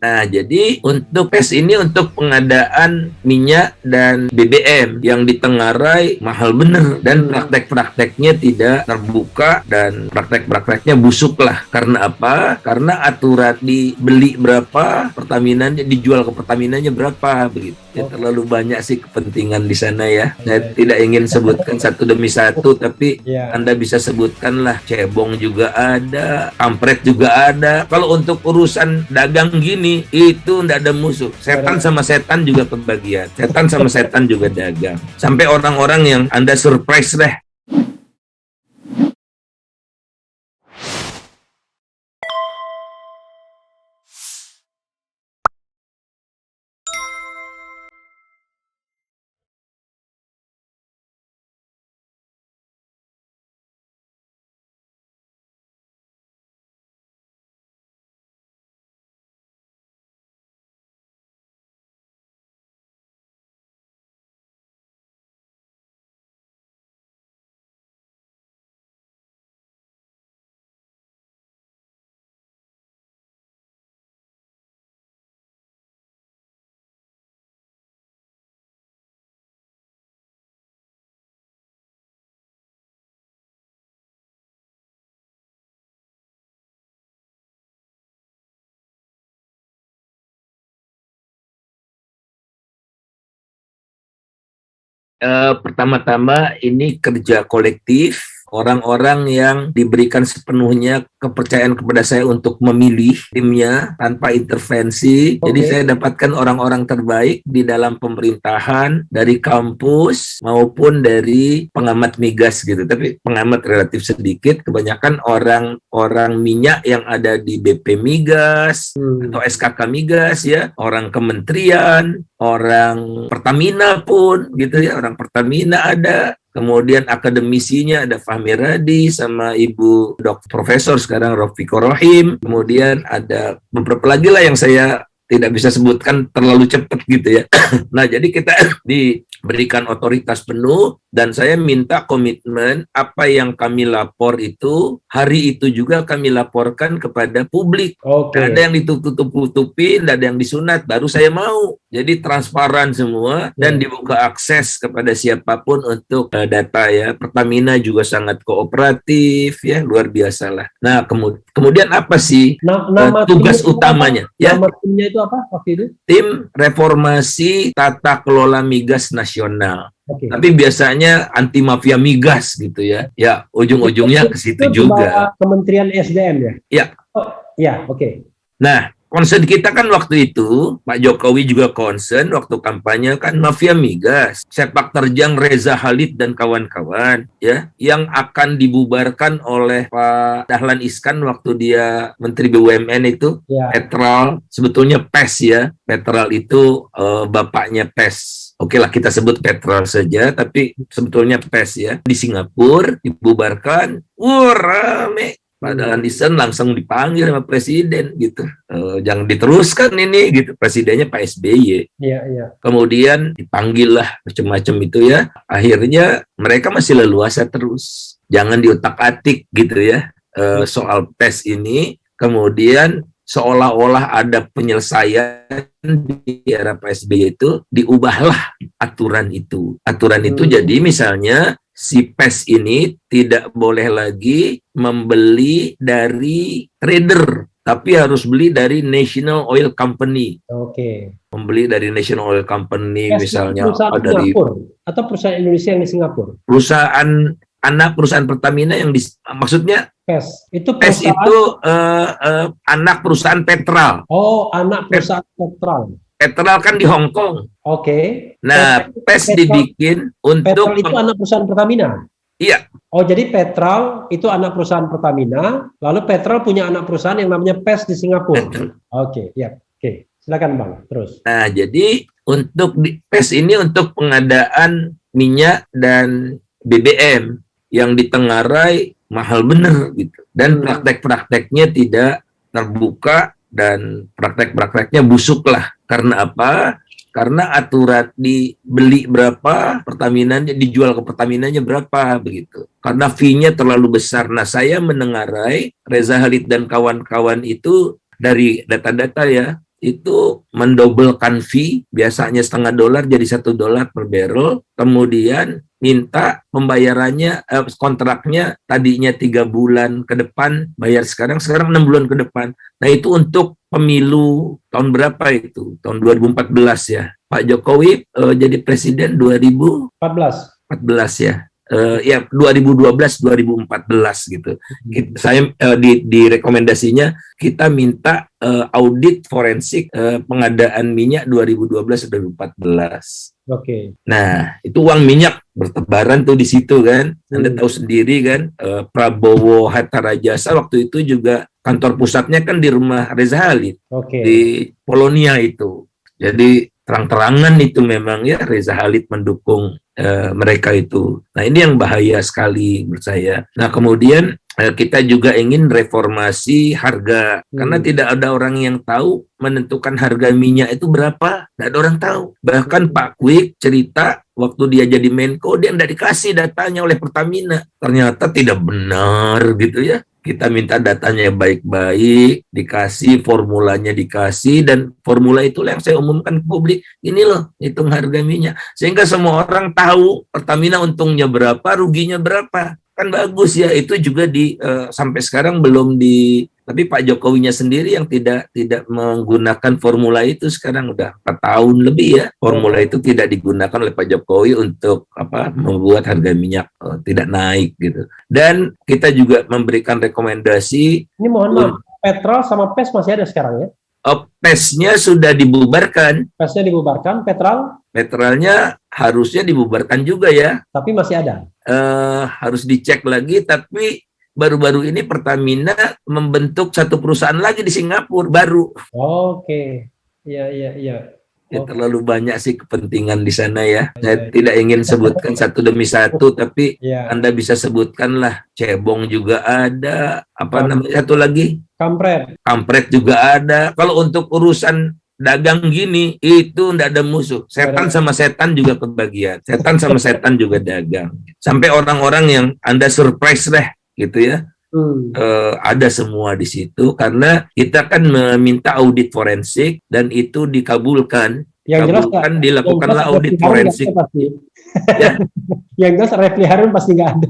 Nah, jadi untuk PES ini untuk pengadaan minyak dan BBM yang ditengarai mahal bener dan praktek-prakteknya tidak terbuka dan praktek-prakteknya busuk lah. Karena apa? Karena aturan dibeli berapa, Pertaminanya dijual ke Pertaminanya berapa begitu. Ya, terlalu banyak sih kepentingan di sana ya. Saya tidak ingin sebutkan satu demi satu, tapi Anda bisa sebutkan lah. Cebong juga ada, kampret juga ada. Kalau untuk urusan dagang gini, itu ndak ada musuh. Setan sama setan juga pembagian. Setan sama setan juga dagang. Sampai orang-orang yang Anda surprise deh. Pertama-tama ini kerja kolektif, orang-orang yang diberikan sepenuhnya kepercayaan kepada saya untuk memilih timnya tanpa intervensi. Jadi saya dapatkan orang-orang terbaik di dalam pemerintahan, dari kampus maupun dari pengamat migas gitu. Tapi pengamat relatif sedikit, kebanyakan orang-orang minyak yang ada di BP Migas atau SKK Migas ya, orang kementerian, orang Pertamina pun gitu ya, orang Pertamina ada. Kemudian akademisinya ada Fahmi Radi sama Ibu Profesor sekarang Rofiko Rohim. Kemudian ada beberapa lagi lah yang saya tidak bisa sebutkan terlalu cepat gitu ya. Nah, jadi kita diberikan otoritas penuh dan saya minta komitmen apa yang kami lapor itu hari itu juga kami laporkan kepada publik. Tidak ada yang ditutup-tutupi, tidak ada yang disunat, baru saya mau. Jadi transparan semua dan dibuka akses kepada siapapun untuk data ya. Pertamina juga sangat kooperatif ya, luar biasa lah. Nah, kemudian apa sih tugas utamanya? Nama timnya itu apa waktu itu? Tim Reformasi Tata Kelola Migas Nasional. Tapi biasanya anti mafia migas gitu ya. Ya, ujung-ujungnya ke situ juga. Kementerian SDM ya? Ya. Oh, ya, oke. Nah, concern kita kan waktu itu, Pak Jokowi juga concern waktu kampanye kan mafia migas, sepak terjang Reza Khalid dan kawan-kawan ya, yang akan dibubarkan oleh Pak Dahlan Iskan waktu dia Menteri BUMN itu, Petral, sebetulnya PES ya, Petral itu bapaknya PES. Oke lah kita sebut Petral saja, tapi sebetulnya PES ya, di Singapura dibubarkan, rame. Pak Dahlan Iskan langsung dipanggil sama presiden gitu, jangan diteruskan ini gitu, presidennya Pak SBY. Kemudian dipanggil lah macam-macam itu ya, akhirnya mereka masih leluasa terus, jangan diotak-atik gitu ya, soal PES ini. Kemudian seolah-olah ada penyelesaian di era Pak SBY itu, diubahlah aturan itu. Aturan itu jadi misalnya si PES ini tidak boleh lagi membeli dari trader, tapi harus beli dari National Oil Company. Membeli dari National Oil Company PES misalnya dari atau perusahaan Indonesia yang di Singapura. Anak perusahaan Pertamina yang maksudnya PES itu anak perusahaan Petral. Oh, anak perusahaan Petral. Petral kan di Hong Kong. Nah, PES dibikin untuk... Petral itu anak perusahaan Pertamina? Iya. Oh, jadi Petral itu anak perusahaan Pertamina, lalu Petral punya anak perusahaan yang namanya PES di Singapura. Silakan Bang, terus. Nah, jadi untuk PES ini untuk pengadaan minyak dan BBM yang ditengarai mahal bener gitu. Dan praktek-prakteknya tidak terbuka dan praktek-prakteknya busuk lah. Karena apa? Karena aturan dibeli berapa, Pertaminanya dijual ke Pertaminanya berapa begitu. Karena fee-nya terlalu besar. Nah, saya menengarai Reza Khalid dan kawan-kawan itu dari data-data ya, itu mendobelkan fee, biasanya $0,5 jadi $1 per barrel, kemudian minta pembayarannya, kontraknya tadinya 3 bulan ke depan, bayar sekarang 6 bulan ke depan. Nah itu untuk pemilu tahun berapa itu? Tahun 2014 ya. Pak Jokowi jadi presiden 2014 ya. Ya 2012-2014 gitu. Saya di rekomendasinya kita minta audit forensik pengadaan minyak 2012-2014. Oke. Nah, itu uang minyak bertebaran tuh di situ kan. Anda tahu sendiri kan, Prabowo Hatta Rajasa waktu itu juga kantor pusatnya kan di rumah Reza Halid. Oke. Di Polonia itu. Jadi terang-terangan itu memang ya Reza Halid mendukung mereka itu. Nah ini yang bahaya sekali menurut saya. Nah kemudian kita juga ingin reformasi harga karena tidak ada orang yang tahu menentukan harga minyak itu berapa. Tidak ada orang tahu. Bahkan Pak Kwik cerita waktu dia jadi Menko dia tidak dikasih datanya oleh Pertamina. Ternyata tidak benar gitu ya. Kita minta datanya baik-baik, dikasih, formulanya dikasih, dan formula itulah yang saya umumkan ke publik. Ini loh, hitung harga minyak. Sehingga semua orang tahu Pertamina untungnya berapa, ruginya berapa. Kan bagus ya, itu juga sampai sekarang belum tapi Pak Jokowinya sendiri yang tidak menggunakan formula itu sekarang udah 4 tahun lebih ya. Formula itu tidak digunakan oleh Pak Jokowi untuk membuat harga minyak tidak naik gitu. Dan kita juga memberikan rekomendasi. Ini mohon maaf, Petrol sama PES masih ada sekarang ya? PES-nya sudah dibubarkan. PES-nya dibubarkan, Petrolnya harusnya dibubarkan juga ya. Tapi masih ada? Harus dicek lagi, tapi baru-baru ini Pertamina membentuk satu perusahaan lagi di Singapura baru. Oke, iya. Ya, terlalu banyak sih kepentingan di sana ya. Saya tidak ingin sebutkan satu demi satu, tapi Anda bisa sebutkan lah. Cebong juga ada. Namanya satu lagi? Kampret juga ada. Kalau untuk urusan dagang gini, itu tidak ada musuh. Setan sama setan juga kebagian. Setan sama setan juga dagang. Sampai orang-orang yang Anda surprise deh. Gitu ya, ada semua di situ karena kita kan meminta audit forensik dan itu dikabulkan. Dilakukanlah audit forensik. Ya. Yang jelas Refli Harun pasti nggak ada.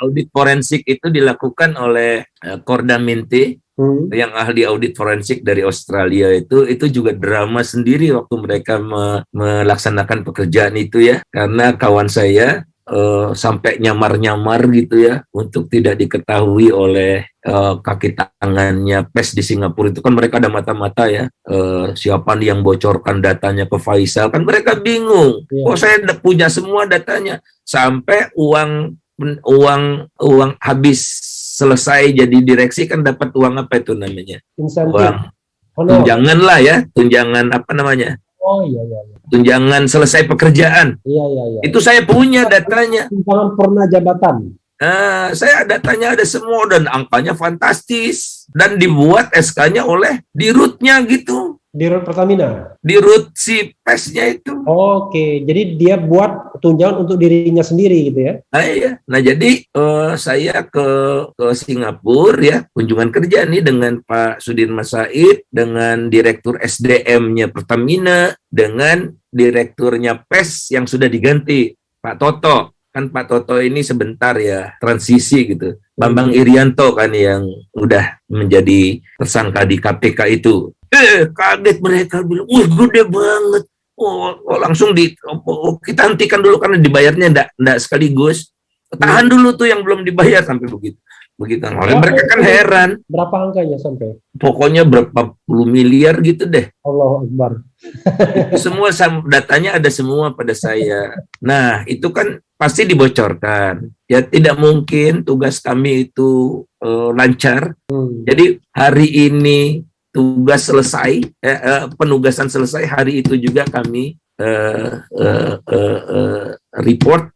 Audit forensik itu dilakukan oleh Kordaminti, yang ahli audit forensik dari Australia itu juga drama sendiri waktu mereka melaksanakan pekerjaan itu ya, karena kawan saya sampai nyamar-nyamar gitu ya untuk tidak diketahui oleh kaki tangannya PES di Singapura itu kan mereka ada mata-mata ya, siapa nih yang bocorkan datanya ke Faisal, kan mereka bingung. Saya punya semua datanya sampai uang habis selesai jadi direksi kan dapat uang apa itu namanya, uang tunjangan lah ya, tunjangan apa namanya. Oh iya. Tunjangan selesai pekerjaan. Iya. Itu saya punya datanya. Tunjangan purna jabatan. Saya datanya ada semua dan angkanya fantastis dan dibuat SK-nya oleh dirutnya gitu. Dirut Pertamina. Dirut si PES-nya itu. Oke, jadi dia buat tunjangan untuk dirinya sendiri gitu ya? Iya. Nah jadi saya ke Singapura ya, kunjungan kerja nih dengan Pak Sudirman Said, dengan Direktur SDM-nya Pertamina, dengan Direkturnya PES yang sudah diganti, Pak Toto. Kan Pak Toto ini sebentar ya transisi gitu. Bambang Irianto kan yang udah menjadi tersangka di KPK itu. Kaget mereka bilang, gede banget. Langsung kita hentikan dulu karena dibayarnya enggak sekaligus. Tahan dulu tuh yang belum dibayar sampai begitu. Mereka kan heran. Berapa angkanya sampai? Pokoknya berapa puluh miliar gitu deh. Allahu Akbar. Semua datanya ada semua pada saya. Nah, itu kan pasti dibocorkan. Ya tidak mungkin tugas kami itu lancar. Jadi hari ini tugas selesai, penugasan selesai, hari itu juga kami report,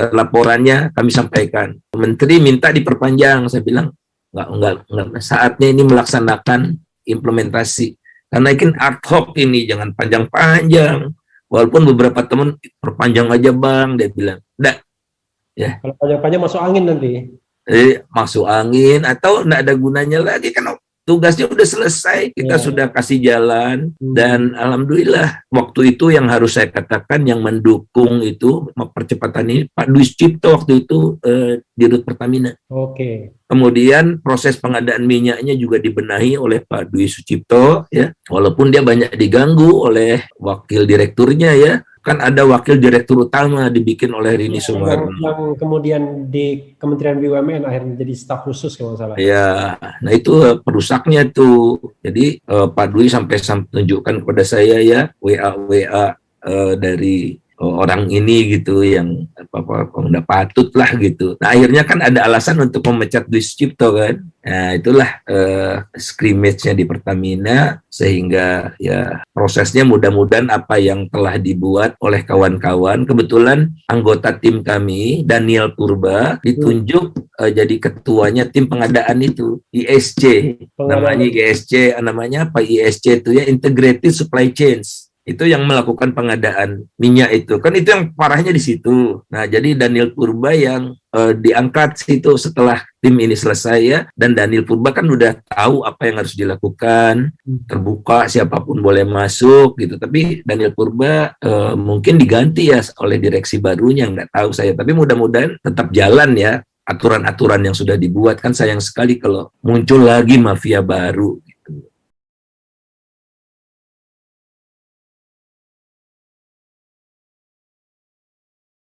laporannya kami sampaikan. Menteri minta diperpanjang, saya bilang enggak, saatnya ini melaksanakan implementasi. Karena ini ad hoc ini, jangan panjang-panjang. Walaupun beberapa teman perpanjang aja bang, dia bilang, enggak. Ya. Kalau panjang-panjang masuk angin nanti. Masuk angin atau enggak ada gunanya lagi kan. tugasnya udah selesai, kita sudah kasih jalan, dan alhamdulillah waktu itu yang harus saya katakan yang mendukung itu percepatan ini Pak Dwi Sucipto waktu itu Dirut Pertamina. Oke. Kemudian proses pengadaan minyaknya juga dibenahi oleh Pak Dwi Sucipto, ya, walaupun dia banyak diganggu oleh wakil direkturnya, ya. Kan ada wakil direktur utama dibikin oleh Rini Sumarno. Yang kemudian di Kementerian BUMN akhirnya jadi staf khusus kalau salah. Ya, nah itu perusaknya tuh. Jadi Pak Dwi sampai tunjukkan kepada saya ya WA dari orang ini gitu yang apa udah patut lah gitu. Nah akhirnya kan ada alasan untuk memecat Dwi Sucipto kan. Nah itulah scrimmage-nya di Pertamina sehingga ya prosesnya mudah-mudahan apa yang telah dibuat oleh kawan-kawan. Kebetulan anggota tim kami Daniel Purba ditunjuk jadi ketuanya tim pengadaan itu ISC. Namanya ISC, namanya apa ISC itu ya Integrated Supply Chains. Itu yang melakukan pengadaan minyak itu. Kan itu yang parahnya di situ. Nah, jadi Daniel Purba yang diangkat situ setelah tim ini selesai ya. Dan Daniel Purba kan udah tahu apa yang harus dilakukan. Terbuka, siapapun boleh masuk gitu. Tapi Daniel Purba mungkin diganti ya oleh direksi barunya. Nggak tahu saya. Tapi mudah-mudahan tetap jalan ya. Aturan-aturan yang sudah dibuat. Kan sayang sekali kalau muncul lagi mafia baru.